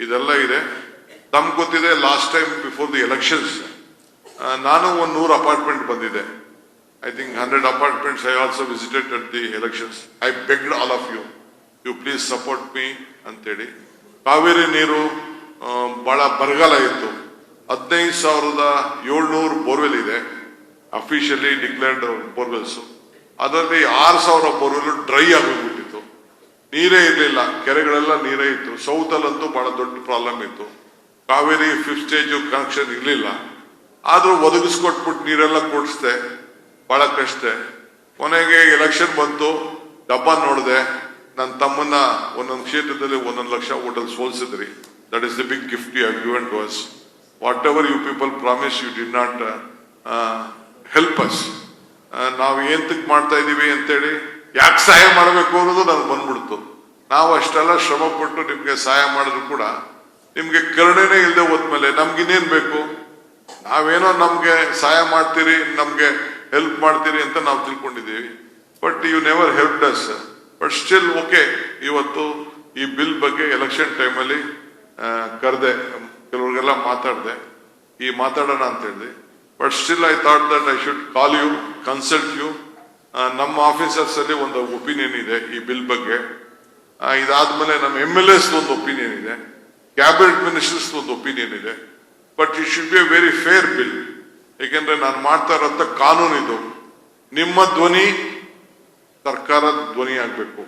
ಇದೆಲ್ಲ ಇದೆ. ತಮ್ಗೆ ಗೊತ್ತಿದೆ, last time before the elections ನಾನು 100 ಅಪಾರ್ಟ್ಮೆಂಟ್ ಬಂದಿದೆ. I think 100 apartments I also visited at the elections. I begged all of you, you please support me ಅಂತೇಳಿ. ಕಾವೇರಿ ನೀರು ಬಹಳ ಬರಗಾಲ ಇತ್ತು. 15,700 ಬೋರ್ವೆಲ್ ಇದೆ, ಅಫಿಷಿಯಲಿ ಡಿಕ್ಲೇರ್ಡ್ ಬೋರ್ವೆಲ್ಸ್. ಅದರಲ್ಲಿ 6,000 ಬೋರ್ವೆಲ್ ಡ್ರೈ ಆಗೋಗ್ಬಿಟ್ಟಿತ್ತು, ನೀರೇ ಇರಲಿಲ್ಲ. ಕೆರೆಗಳೆಲ್ಲ ನೀರೇ ಇತ್ತು. ಸೌತಲ್ಲಂತೂ ಬಹಳ ದೊಡ್ಡ ಪ್ರಾಬ್ಲಮ್ ಇತ್ತು. ಕಾವೇರಿ 5th ಸ್ಟೇಜ್ ಕನೆಕ್ಷನ್ ಇರಲಿಲ್ಲ. ಆದ್ರೂ ಒದಗಿಸ್ಕೊಟ್ಬಿಟ್ಟು ನೀರೆಲ್ಲ ಕೊಡಿಸ್ದೆ, ಬಹಳ ಕಷ್ಟ. ಕೊನೆಗೆ ಎಲೆಕ್ಷನ್ ಬಂತು, ಡಬ್ಬ ನೋಡಿದೆ, ನನ್ನ ತಮ್ಮನ್ನ ಒಂದೊಂದು ಕ್ಷೇತ್ರದಲ್ಲಿ 1 ಲಕ್ಷ ಓಟಲ್ಲಿ ಸೋಲ್ಸಿದ್ರಿ. That is the big gift you have given to us. Whatever you people promise you did not help us. ನಾವು ಏಂತಕ್ಕೆ ಮಾಡ್ತಾ ಇದೀವಿ ಅಂತೇಳಿ, ಯಾಕೆ ಸಹಾಯ ಮಾಡಬೇಕು ಅನ್ನೋದು ನನಗೆ ಬಂದ್ಬಿಡ್ತು. ನಾವು ಅಷ್ಟೆಲ್ಲ ಶ್ರಮ ಪಟ್ಟು ನಿಮ್ಗೆ ಸಹಾಯ ಮಾಡಿದ್ರು ಕೂಡ ನಿಮ್ಗೆ ಕರುಣೆನೇ ಇಲ್ಲದೆ ಹೋದ್ಮೇಲೆ ನಮ್ಗಿನ್ನೇನ್ ಬೇಕು? ನಾವೇನೋ ನಮ್ಗೆ ಸಹಾಯ ಮಾಡ್ತೀರಿ, ನಮ್ಗೆ ಹೆಲ್ಪ್ ಮಾಡ್ತೀರಿ ಅಂತ ನಾವು ತಿಳ್ಕೊಂಡಿದ್ದೀವಿ. But you never helped us. But still okay, ಇವತ್ತು ಈ ಬಿಲ್ ಬಗ್ಗೆ ಎಲೆಕ್ಷನ್ ಟೈಮಲ್ಲಿ ಕರೆದೆ, ಕೆಲವ್ರಿಗೆಲ್ಲ ಮಾತಾಡಿದೆ, ಈ ಮಾತಾಡೋಣ ಅಂತ ಹೇಳಿದೆ. But still I thought that I should call you, consult you. ನಮ್ಮ ಆಫೀಸರ್ಸ್ ಅಲ್ಲಿ ಒಂದು ಒಪಿನಿಯನ್ ಇದೆ ಈ ಬಿಲ್ ಬಗ್ಗೆ. ಇದಾದ್ಮೇಲೆ ನಮ್ಮ MLAs ಒಂದು ಒಪಿನಿಯನ್ ಇದೆ, ಕ್ಯಾಬಿನೆಟ್ ಮಿನಿಸ್ಟರ್ಸ್ ಒಂದು ಒಪಿನಿಯನ್ ಇದೆ. But it should be A very fair bill. ಏಕೆಂದ್ರೆ ನಾನು ಮಾಡ್ತಾ ಇರೋಂಥ ಕಾನೂನು ಇದು. ನಿಮ್ಮ ಧ್ವನಿ ಸರ್ಕಾರದ ಧ್ವನಿ ಆಗ್ಬೇಕು.